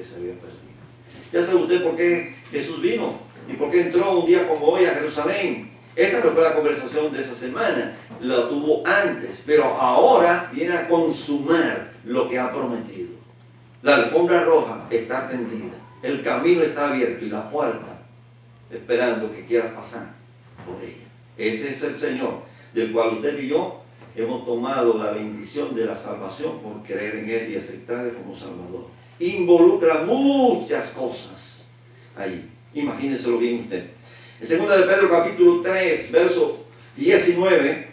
se había perdido. Ya sabe usted por qué Jesús vino y por qué entró un día como hoy a Jerusalén. Esa no fue la conversación de esa semana, la tuvo antes, pero ahora viene a consumar lo que ha prometido. La alfombra roja está tendida, el camino está abierto y la puerta esperando que quieras pasar por ella. Ese es el Señor, del cual usted y yo hemos tomado la bendición de la salvación por creer en Él y aceptarle como Salvador. Involucra muchas cosas ahí. Imagínenselo bien usted. En 2 de Pedro capítulo 3, verso 19,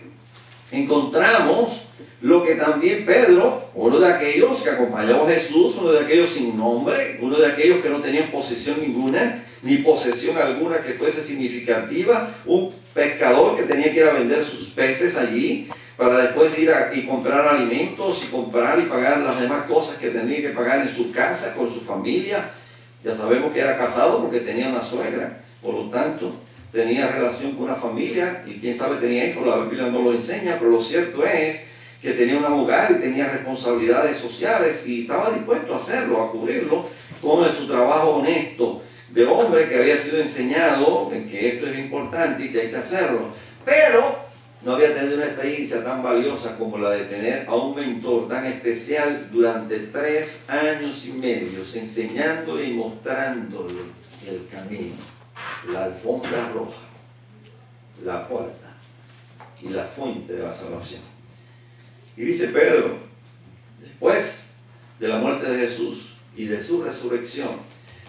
encontramos lo que también Pedro, uno de aquellos que acompañaba a Jesús, uno de aquellos sin nombre, uno de aquellos que no tenían posesión ninguna, ni posesión alguna que fuese significativa, un pescador que tenía que ir a vender sus peces allí, para después ir y comprar alimentos y comprar y pagar las demás cosas que tenía que pagar en su casa, con su familia. Ya sabemos que era casado porque tenía una suegra. Por lo tanto, tenía relación con una familia y quién sabe tenía hijos, la Biblia no lo enseña, pero lo cierto es que tenía un hogar y tenía responsabilidades sociales y estaba dispuesto a hacerlo, a cubrirlo con su trabajo honesto de hombre que había sido enseñado en que esto es importante y que hay que hacerlo. Pero no había tenido una experiencia tan valiosa como la de tener a un mentor tan especial durante 3 años y medio, enseñándole y mostrándole el camino. La alfombra roja, la puerta y la fuente de la salvación. Y dice Pedro, después de la muerte de Jesús y de su resurrección,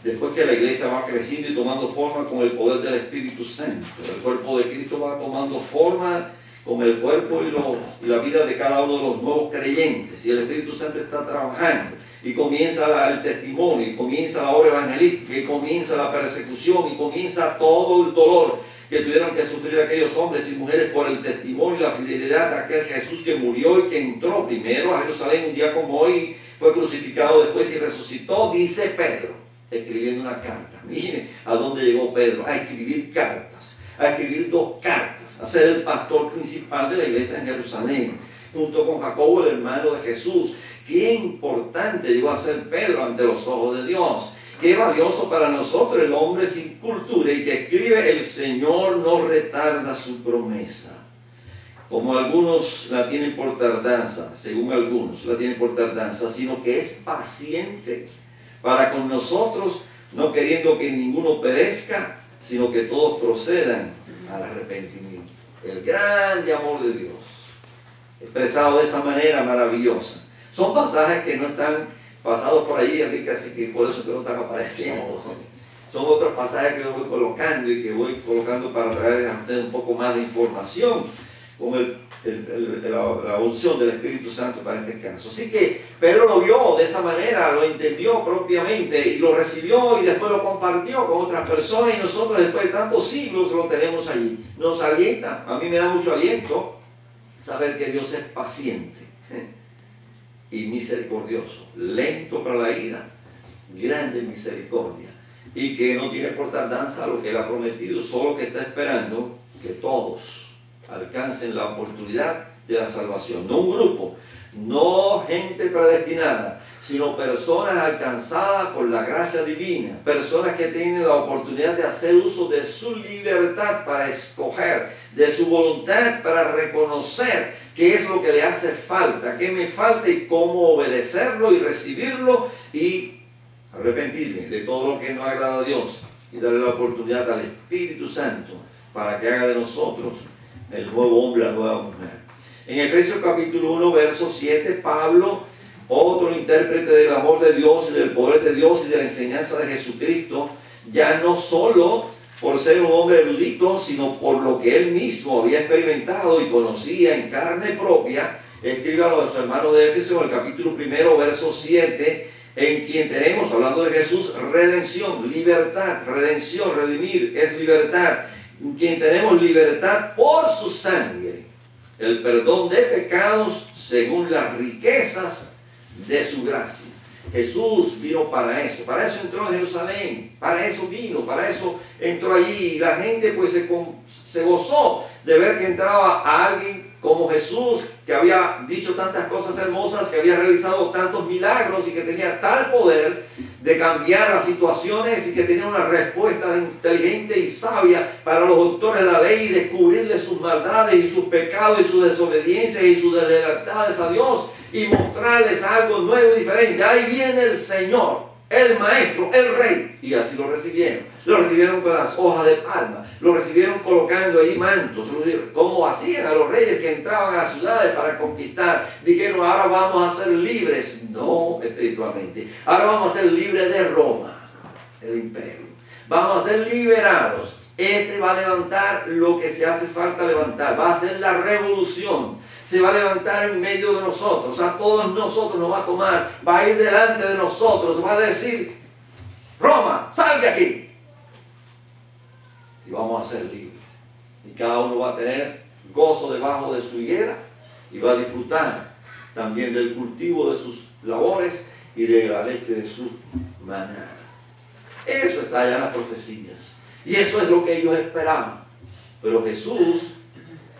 después que la iglesia va creciendo y tomando forma con el poder del Espíritu Santo, el cuerpo de Cristo va tomando forma con el cuerpo y la vida de cada uno de los nuevos creyentes, y el Espíritu Santo está trabajando, y comienza el testimonio, y comienza la obra evangelística, y comienza la persecución, y comienza todo el dolor que tuvieron que sufrir aquellos hombres y mujeres por el testimonio y la fidelidad de aquel Jesús que murió y que entró primero a Jerusalén un día como hoy, fue crucificado después y resucitó, dice Pedro, escribiendo una carta. Mire a dónde llegó Pedro, a escribir cartas, a escribir 2 cartas, a ser el pastor principal de la iglesia en Jerusalén, junto con Jacobo, el hermano de Jesús. Qué importante llegó a ser Pedro ante los ojos de Dios. Qué valioso para nosotros el hombre sin cultura y que escribe: el Señor no retarda su promesa. Como algunos la tienen por tardanza, según algunos la tienen por tardanza, sino que es paciente para con nosotros, no queriendo que ninguno perezca, sino que todos procedan al arrepentimiento. El grande amor de Dios, expresado de esa manera maravillosa. Son pasajes que no están pasados por ahí, Enrique, así que por eso que no están apareciendo. Son otros pasajes que yo voy colocando y que voy colocando para traerles a ustedes un poco más de información con la unción del Espíritu Santo para este caso. Así que Pedro lo vio de esa manera, lo entendió propiamente y lo recibió y después lo compartió con otras personas, y nosotros después de tantos siglos lo tenemos allí. Nos alienta, a mí me da mucho aliento saber que Dios es paciente y misericordioso, lento para la ira, grande en misericordia, y que no tiene por tardanza lo que Él ha prometido, solo que está esperando que todos alcancen la oportunidad de la salvación. No un grupo, no gente predestinada, sino personas alcanzadas por la gracia divina, personas que tienen la oportunidad de hacer uso de su libertad para escoger, de su voluntad para reconocer qué es lo que le hace falta, qué me falta y cómo obedecerlo y recibirlo y arrepentirme de todo lo que no agrada a Dios y darle la oportunidad al Espíritu Santo para que haga de nosotros el nuevo hombre, la nueva mujer. En Efesios capítulo 1, verso 7, Pablo, otro intérprete del amor de Dios y del poder de Dios y de la enseñanza de Jesucristo, ya no solo por ser un hombre erudito, sino por lo que él mismo había experimentado y conocía en carne propia, escribe a los hermanos de Éfeso en el capítulo 1, verso 7, en quien tenemos, hablando de Jesús, redención, libertad, redención, redimir, es libertad, en quien tenemos libertad por su sangre, el perdón de pecados según las riquezas de su gracia. Jesús vino para eso entró en Jerusalén, para eso vino, para eso entró allí, y la gente pues se gozó de ver que entraba a alguien como Jesús, que había dicho tantas cosas hermosas, que había realizado tantos milagros y que tenía tal poder de cambiar las situaciones y que tenía una respuesta inteligente y sabia para los doctores de la ley y descubrirles sus maldades y sus pecados y sus desobediencias y sus deslealtades a Dios y mostrarles algo nuevo y diferente. Ahí viene el Señor, el Maestro, el Rey. Y así lo recibieron. Lo recibieron con las hojas de palma. Lo recibieron colocando ahí mantos. Como hacían a los reyes que entraban a las ciudades para conquistar. Dijeron, ahora vamos a ser libres. No espiritualmente. Ahora vamos a ser libres de Roma, el imperio. Vamos a ser liberados. Este va a levantar lo que se hace falta levantar. Va a hacer la revolución. Se va a levantar en medio de nosotros. A todos nosotros nos va a tomar. Va a ir delante de nosotros. Va a decir, Roma, sal de aquí. Y vamos a ser libres. Y cada uno va a tener gozo debajo de su higuera y va a disfrutar también del cultivo de sus labores y de la leche de su manada. Eso está allá en las profecías. Y eso es lo que ellos esperaban. Pero Jesús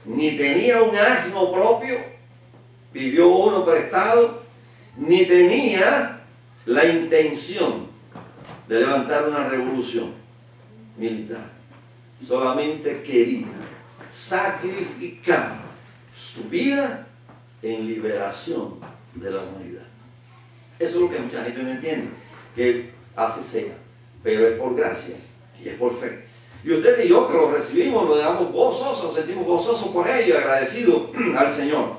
ni tenía un asno propio, pidió uno prestado, ni tenía la intención de levantar una revolución militar. Solamente quería sacrificar su vida en liberación de la humanidad. Eso es lo que mucha gente no entiende, que así sea, pero es por gracia y es por fe. Y usted y yo que lo recibimos, nos damos gozosos, nos sentimos gozosos por ello, agradecidos al Señor.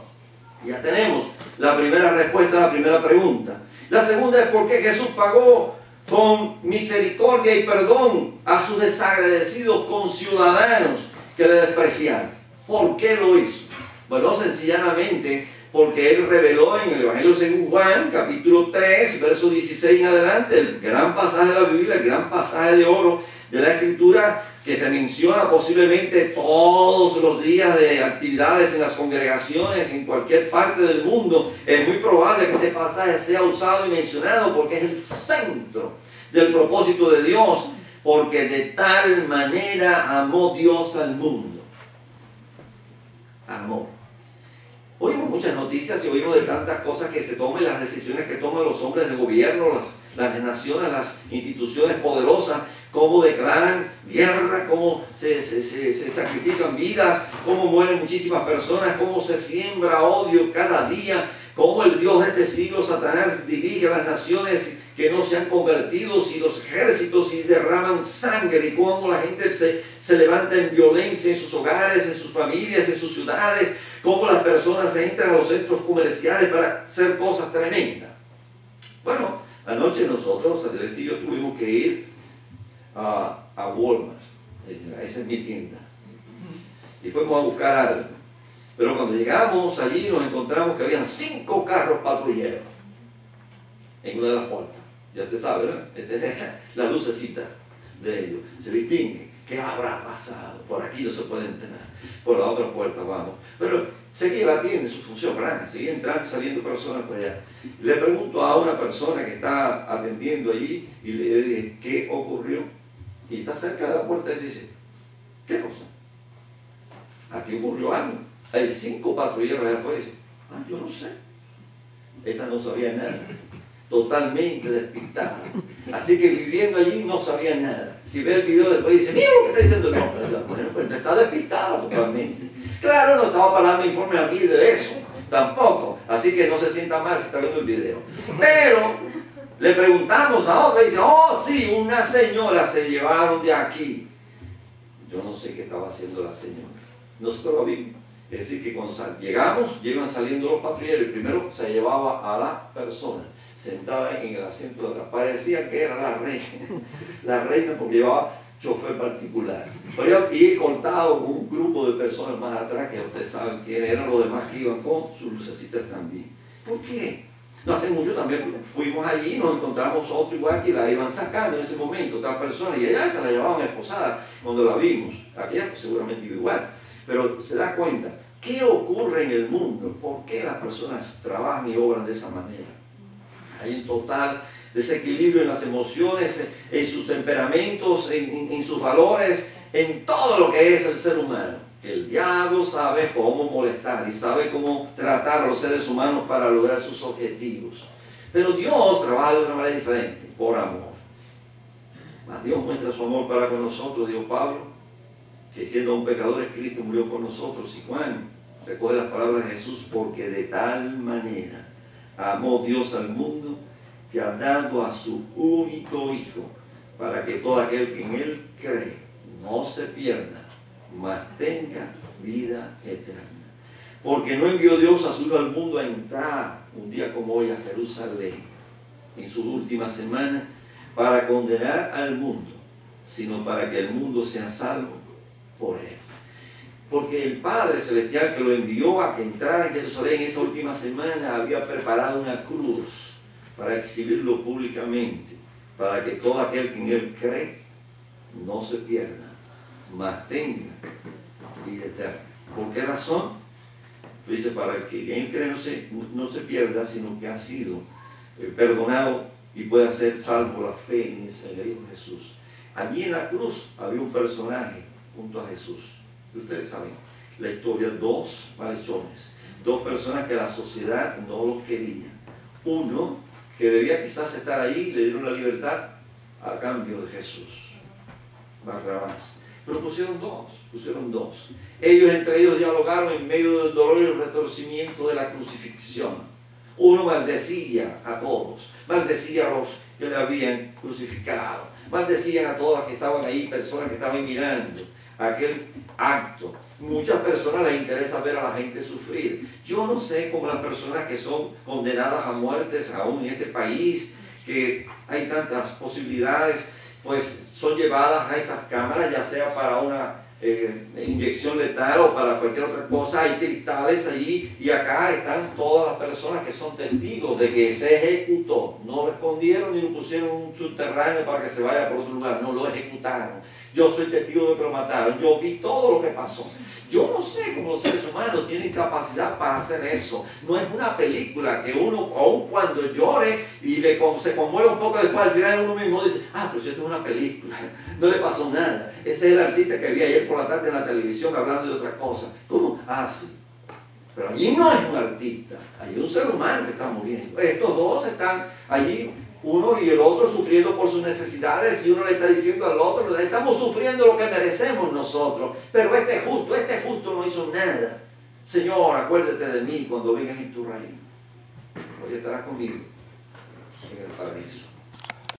Ya tenemos la primera respuesta a la primera pregunta. La segunda es por qué Jesús pagó con misericordia y perdón a sus desagradecidos conciudadanos que le despreciaron. ¿Por qué lo hizo? Bueno, sencillamente porque Él reveló en el Evangelio según Juan, capítulo 3, verso 16 en adelante, el gran pasaje de la Biblia, el gran pasaje de oro de la Escritura, que se menciona posiblemente todos los días de actividades en las congregaciones, en cualquier parte del mundo. Es muy probable que este pasaje sea usado y mencionado porque es el centro del propósito de Dios, porque de tal manera amó Dios al mundo. Amor. Oímos muchas noticias y oímos de tantas cosas que se tomen, las decisiones que toman los hombres de gobierno, las naciones, las instituciones poderosas, cómo declaran guerra, cómo se sacrifican vidas, cómo mueren muchísimas personas, cómo se siembra odio cada día, cómo el Dios de este siglo, Satanás, dirige a las naciones que no se han convertido, y los ejércitos y derraman sangre, y cómo la gente se levanta en violencia en sus hogares, en sus familias, en sus ciudades, cómo las personas entran a los centros comerciales para hacer cosas tremendas. Bueno, anoche nosotros, Celeste y yo, tuvimos que ir a Walmart, esa es mi tienda, y fuimos a buscar algo. Pero cuando llegamos allí nos encontramos que habían 5 carros patrulleros en una de las puertas. Ya usted sabe, ¿no? Esta es la lucecita de ellos. Se distingue. ¿Qué habrá pasado? Por aquí no se puede entrar. Por la otra puerta vamos. Pero seguía la tienda en su función, ¿verdad? Seguía entrando y saliendo personas por allá. Le pregunto a una persona que está atendiendo allí y le dije, ¿qué ocurrió? Y está cerca de la puerta y dice, ¿qué cosa? Aquí ocurrió algo. Hay 5 patrulleros allá afuera. Y dice, yo no sé. Esa no sabía nada. Totalmente despistada. Así que viviendo allí no sabía nada. Si ve el video después dice, mira lo que está diciendo. No, bueno, pues está despistada totalmente. Claro, no estaba para darme informe aquí de eso. Tampoco. Así que no se sienta mal si está viendo el video. Pero le preguntamos a otra y dice, oh sí, una señora se llevaron de aquí. Yo no sé qué estaba haciendo la señora. Nosotros lo vimos. Es decir, que cuando llegamos, llegan saliendo los patrulleros y primero se llevaba a la persona sentada en el asiento de atrás. Parecía que era la reina porque llevaba chofer particular. Pero y contado con un grupo de personas más atrás que ustedes saben quiénes eran los demás que iban con sus lucecitas también. ¿Por qué? No hace mucho también fuimos allí y nos encontramos otro igual que la iban sacando en ese momento, otra persona, y allá se la llevaban esposada cuando la vimos. Aquella pues, seguramente iba igual. Pero se da cuenta, ¿qué ocurre en el mundo? ¿Por qué las personas trabajan y obran de esa manera? Hay un total desequilibrio en las emociones, en sus temperamentos, en sus valores, en todo lo que es el ser humano. El diablo sabe cómo molestar y sabe cómo tratar a los seres humanos para lograr sus objetivos. Pero Dios trabaja de una manera diferente, por amor. Mas Dios muestra su amor para con nosotros, dijo Pablo, que siendo un pecador, Cristo murió por nosotros. Y Juan recoge las palabras de Jesús, porque de tal manera amó Dios al mundo, que ha dado a su único Hijo, para que todo aquel que en Él cree no se pierda, mas tenga vida eterna. Porque no envió Dios a su Hijo al mundo a entrar un día como hoy a Jerusalén, en sus últimas semanas, para condenar al mundo, sino para que el mundo sea salvo por Él. Porque el Padre Celestial que lo envió a que entrara en Jerusalén en esa última semana había preparado una cruz para exhibirlo públicamente, para que todo aquel que en Él cree no se pierda, mas tenga vida eterna. ¿Por qué razón? Dice, para que en Él cree no se pierda, sino que ha sido perdonado y pueda ser salvo por la fe en el Hijo Jesús. Allí en la cruz había un personaje junto a Jesús. Y ustedes saben la historia, dos malhechones, dos personas que la sociedad no los quería. Uno que debía quizás estar ahí, le dieron la libertad a cambio de Jesús, Barrabás. Pero pusieron dos. Ellos entre ellos dialogaron en medio del dolor y el retorcimiento de la crucifixión. Uno maldecía a todos, maldecía a los que le habían crucificado, maldecían a todas que estaban ahí, personas que estaban mirando aquel acto. Muchas personas les interesa ver a la gente sufrir. Yo no sé cómo las personas que son condenadas a muertes aún en este país, que hay tantas posibilidades, pues son llevadas a esas cámaras, ya sea para una inyección letal o para cualquier otra cosa. Hay cristales allí y acá están todas las personas que son testigos de que se ejecutó. No lo escondieron ni lo pusieron en un subterráneo para que se vaya por otro lugar, no lo ejecutaron. Yo soy testigo de que lo mataron, yo vi todo lo que pasó. Yo no sé cómo los seres humanos tienen capacidad para hacer eso. No es una película que uno, aun cuando llore y se conmueve un poco después, al final uno mismo dice, pero si esto es una película, no le pasó nada. Ese es el artista que vi ayer por la tarde en la televisión hablando de otra cosa. ¿Cómo? Sí. Pero allí no es un artista, allí es un ser humano que está muriendo. Estos dos están allí, uno y el otro, sufriendo por sus necesidades, y uno le está diciendo al otro, estamos sufriendo lo que merecemos nosotros, pero este justo no hizo nada. Señor, acuérdate de mí cuando vengas en tu reino. Hoy estarás conmigo en el paraíso.